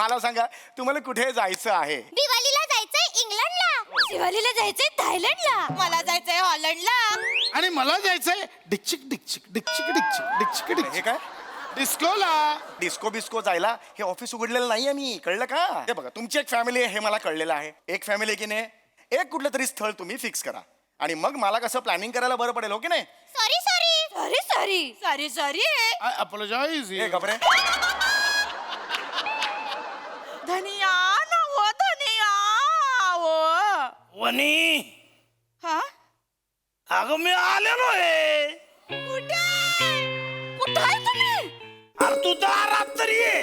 मला सांगा तुम्हाला कुठे जायचं आहे? दिवाळीला जायचंय इंग्लंडला. दिवाळीला जायचंय थायलंडला. मला जायचंय हॉलंडला. आणि मला जायचंय डिक्चिक डिक्चिक डिक्चिक डिक्चिक डिक्चिक हे डिक्चिक काय डिस्कोला. डिस्को बिस्को जायला हे ऑफिस उघडलेलं नाहीये मी, कळलं का? हे बघा तुमची एक फॅमिली आहे हे मला कळलेलं आहे. एक फॅमिली की नाही, एक कुठलं तरी स्थळ तुम्ही फिक्स करा आणि मग मला कसं प्लॅनिंग करायला बरं पडेल, हो की नाही? Sorry sorry. Sorry sorry. Sorry sorry. I apologize. हे घबरे धनिया ना हो धनिया हो. वनी हा अगं मी आलेलो आहे. कुठे कुठे आहे तुम्ही? अरे तू दारात तरी ये.